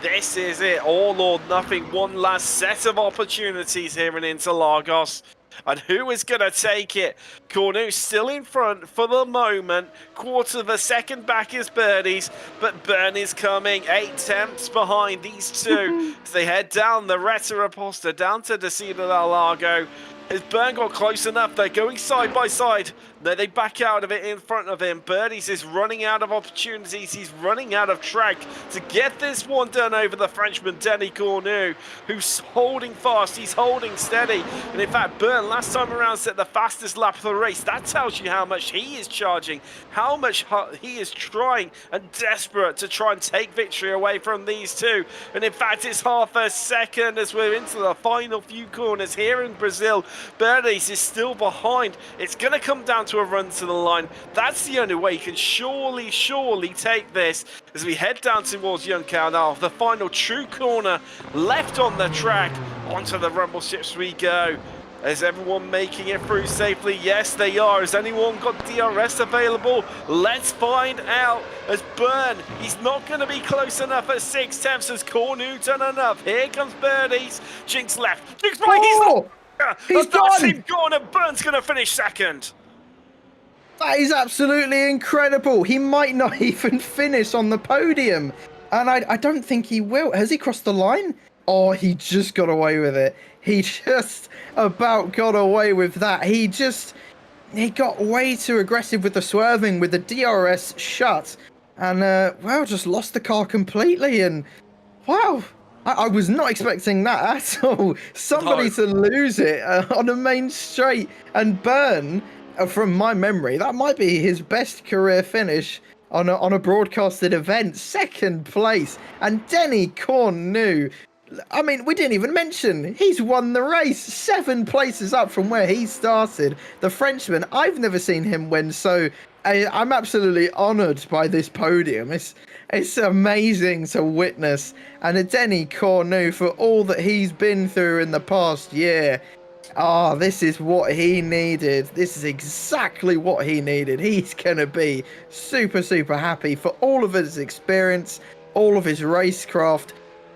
This is it. All or nothing. One last set of opportunities here in Interlagos. And who is going to take it? Cornu still in front for the moment. Quarter of a second back is Birdies. But Burn is coming 8 tenths behind these two. As they head down the Rennsport down to Desida del Lago. Has Burn got close enough? They're going side by side. No, they back out of it in front of him. Birdies is running out of opportunities. He's running out of track to get this one done over the Frenchman, Denis Cornu, who's holding fast. He's holding steady. And in fact, Burn last time around set the fastest lap of the race. That tells you how much he is charging, how much he is trying and desperate to try and take victory away from these two. And in fact, it's half a second as we're into the final few corners here in Brazil. Birdies is still behind. It's going to come down to a run to the line. That's the only way he can surely take this as we head down towards Yonkal now. The final true corner left on the track. Onto the rumble strips we go. Is everyone making it through safely? Yes, they are. Has anyone got DRS available? Let's find out. As Burn, he's not going to be close enough at 6 tenths. Has Cornu done enough? Here comes Birdies. Jinx left. Jinx right. He's gone. Gone, and Burn's going to finish second. That is absolutely incredible. He might not even finish on the podium. And I don't think he will. Has he crossed the line? Oh, he just got away with it. He just about got away with that. He got way too aggressive with the swerving, with the DRS shut. And, well, just lost the car completely. And, wow. I was not expecting that at all. Somebody to lose it on a main straight. And Burn, from my memory, that might be his best career finish on a broadcasted event. 2nd place. And Denis Cornu, I mean, we didn't even mention, he's won the race. 7 places up from where he started. The Frenchman, I've never seen him win so I'm absolutely honoured by this podium. It's amazing to witness, and Denny Cornu for all that he's been through in the past year. Oh, this is what he needed. This is exactly what he needed. He's going to be super, super happy for all of his experience, all of his racecraft,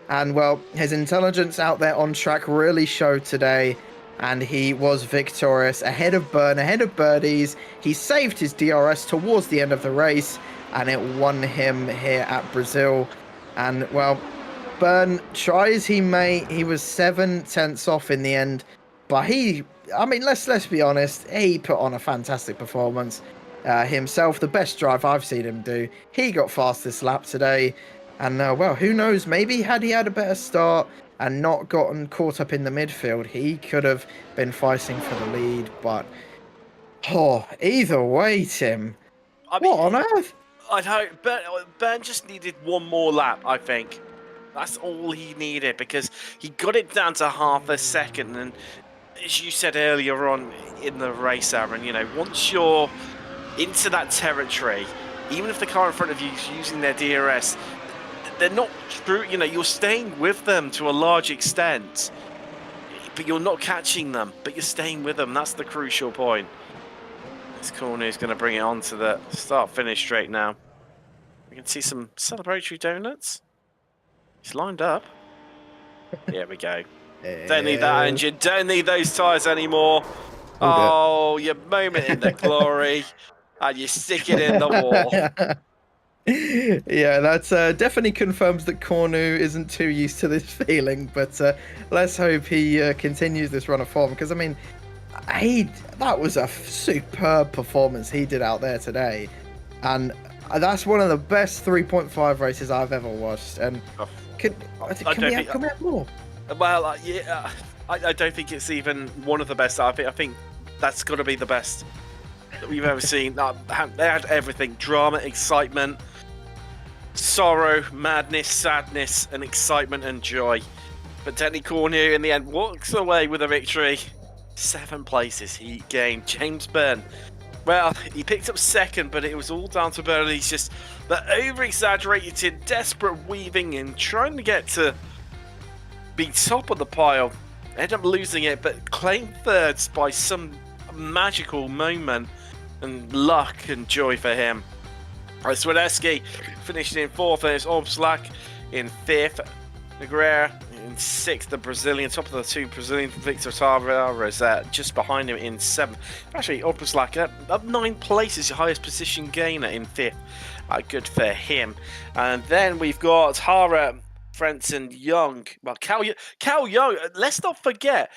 and, well, his intelligence out there on track really showed today, and he was victorious ahead of Byrne, ahead of Birdies. He saved his DRS towards the end of the race, and it won him here at Brazil. And, well, Byrne, try as he may, he was 7/10 off in the end. But let's be honest, he put on a fantastic performance himself, the best drive I've seen him do. He got fastest lap today, and well, who knows, maybe had he had a better start and not gotten caught up in the midfield, he could have been fighting for the lead. But, either way, Tim, what on earth? I know, Ben just needed one more lap, I think. That's all he needed, because he got it down to half a second, and as you said earlier on in the race, Aaron, once you're into that territory, even if the car in front of you is using their DRS, they're not true. You're staying with them to a large extent, but you're not catching them, but you're staying with them. That's the crucial point. This corner is going to bring it on to the start-finish straight now. We can see some celebratory donuts. He's lined up. Here we go. Don't need that engine. Don't need those tyres anymore. Oh, your moment in the glory. And you stick it in the wall. Yeah, that's definitely confirms that Cornu isn't too used to this feeling. But let's hope he continues this run of form. Because, that was a superb performance he did out there today. And that's one of the best 3.5 races I've ever watched. And can we have more? Well, yeah, I don't think it's even one of the best. I think that's got to be the best that we've ever seen. They had everything: drama, excitement, sorrow, madness, sadness, and excitement and joy. But Denny Cornu, in the end, walks away with a victory. 7 places he gained. James Byrne, well, he picked up second, but it was all down to Byrne. He's just the over-exaggerated, desperate weaving and trying to get to be top of the pile. Ended up losing it, but claimed thirds by some magical moment and luck and joy for him. Swiderski finished in 4th, and it's Obslak in 5th. Negreira in 6th, the Brazilian, top of the 2 Brazilian. Victor Tavares just behind him in 7th. Actually, Obslak up 9 places, your highest position gainer in 5th. Good for him. And then we've got Hara, Frentzen, Young. Well, Cal Young, let's not forget,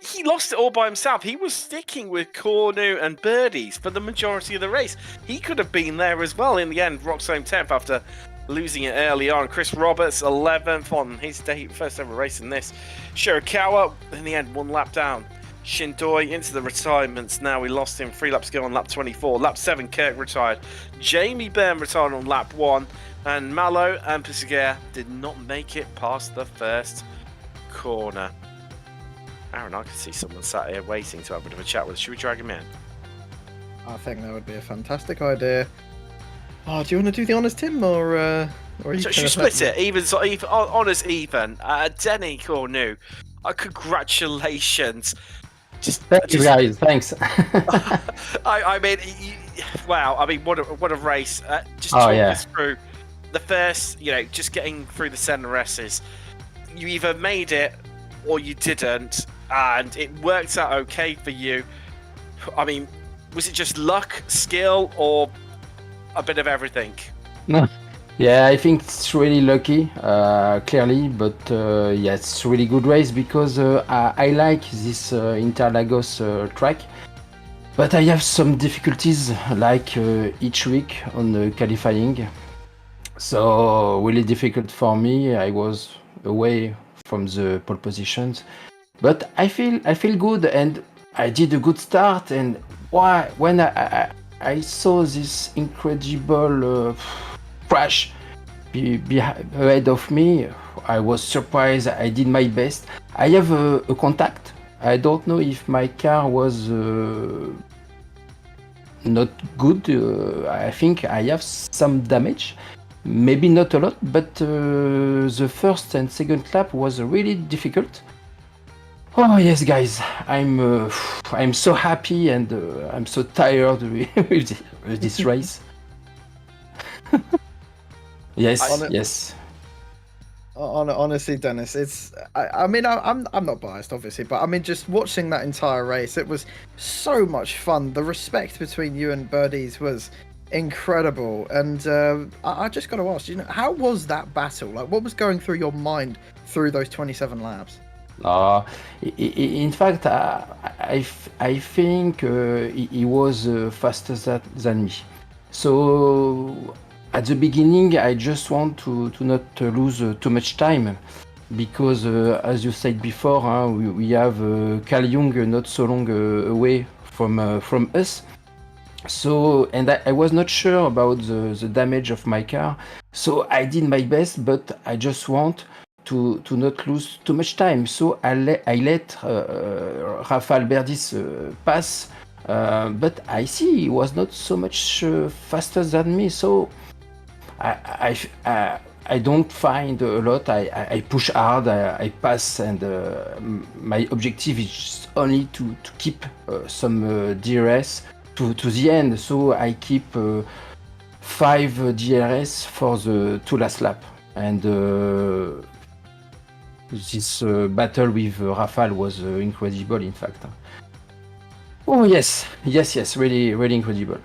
he lost it all by himself. He was sticking with Cornu and Birdies for the majority of the race. He could have been there as well. In the end, Roxham 10th after losing it early on. Chris Roberts 11th on his first ever race in this. Shirakawa, in the end, 1 lap down. Shindoi into the retirements now. We lost him 3 laps ago on lap 24. Lap 7, Kirk retired. Jamie Byrne retired on lap 1. And Malo and Pisuguer did not make it past the first corner. Aaron, I can see someone sat here waiting to have a bit of a chat with us. Should we drag him in? I think that would be a fantastic idea. Oh, do you want to do the honours, Tim, or should we split it? Even honours even. Denny Cornu, congratulations. Thank you guys. Thanks. Wow. What a race. Just talk us through the first. Just getting through the centre S's. You either made it or you didn't, and it worked out okay for you. Was it just luck, skill, or a bit of everything? No. Yeah, I think it's really lucky, clearly, but yeah, it's really good race because I like this Interlagos track, but I have some difficulties like each week on the qualifying, so really difficult for me. I was away from the pole positions, but I feel good and I did a good start. And when I saw this incredible crash ahead of me, I was surprised. I did my best. I have a contact. I don't know if my car was not good. I think I have some damage, maybe not a lot, but the first and second lap was really difficult. Oh yes, guys, I'm so happy and I'm so tired with this race. Yes, yes. Honestly, Dennis, I mean, I'm not biased, obviously, but I mean, just watching that entire race, it was so much fun. The respect between you and Birdies was incredible, and I just got to ask, how was that battle? Like, what was going through your mind through those 27 laps? In fact, I think he was faster than me. So at the beginning, I just want to not lose too much time, because as you said before, we have Carl Jung not so long away from us. So, and I was not sure about the damage of my car, so I did my best, but I just want to not lose too much time. So I let Rafael Berdis pass, but I see he was not so much faster than me. So I don't find a lot. I push hard, I pass, and my objective is only to keep some DRS to the end. So I keep 5 DRS for the 2 last lap, and this battle with Rafael was incredible, in fact. Oh yes, really, really incredible.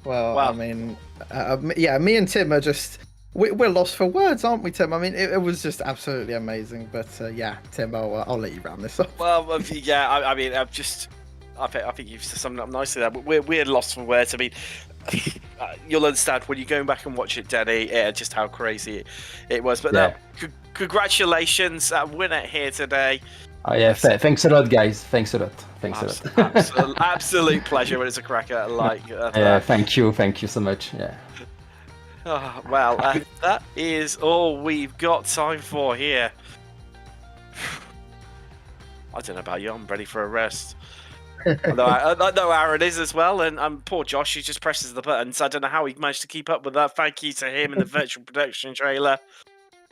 Well, wow. I mean, yeah, me and Tim are just, we're lost for words, aren't we, Tim? I mean, it was just absolutely amazing. But yeah, Tim, I'll let you round this off. Well, yeah, I mean, I think you've summed it up nicely there. But we're lost for words. I mean, you'll understand when you're going back and watch it, Danny, just how crazy it was. But yeah. Congratulations, winner here today. Oh yeah, thanks a lot, guys. Thanks a lot. Absolute pleasure when it's a cracker like that. Yeah, thank you so much. Yeah. Oh, well, that is all we've got time for here. I don't know about you. I'm ready for a rest. I know Aaron is as well, and poor Josh, he just presses the buttons. I don't know how he managed to keep up with that. Thank you to him in the virtual production trailer.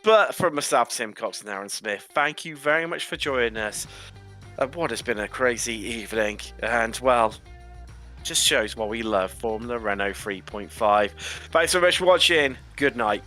But from myself, Tim Cox and Aaron Smith, thank you very much for joining us. What has been a crazy evening, and well, just shows why we love Formula Renault 3.5. Thanks so much for watching. Good night.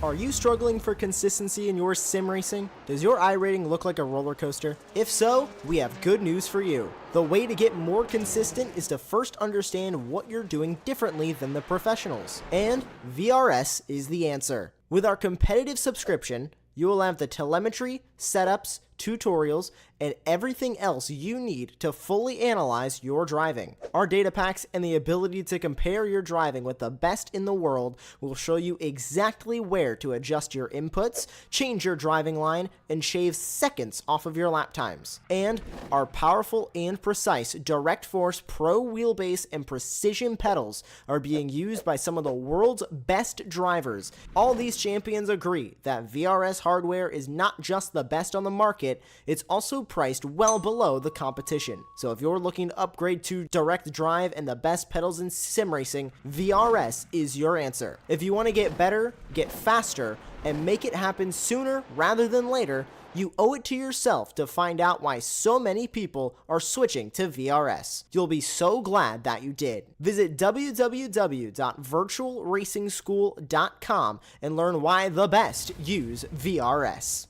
Are you struggling for consistency in your sim racing? Does your iRating look like a roller coaster? If so, we have good news for you. The way to get more consistent is to first understand what you're doing differently than the professionals. And VRS is the answer. With our competitive subscription, you will have the telemetry, setups, tutorials, and everything else you need to fully analyze your driving. Our data packs and the ability to compare your driving with the best in the world will show you exactly where to adjust your inputs, change your driving line, and shave seconds off of your lap times. And our powerful and precise Direct Force Pro wheelbase and precision pedals are being used by some of the world's best drivers. All these champions agree that VRS hardware is not just the best on the market, it's also priced well below the competition. So if you're looking to upgrade to direct drive and the best pedals in sim racing, VRS is your answer. If you want to get better, get faster, and make it happen sooner rather than later, you owe it to yourself to find out why so many people are switching to VRS. You'll be so glad that you did. Visit www.virtualracingschool.com and learn why the best use VRS.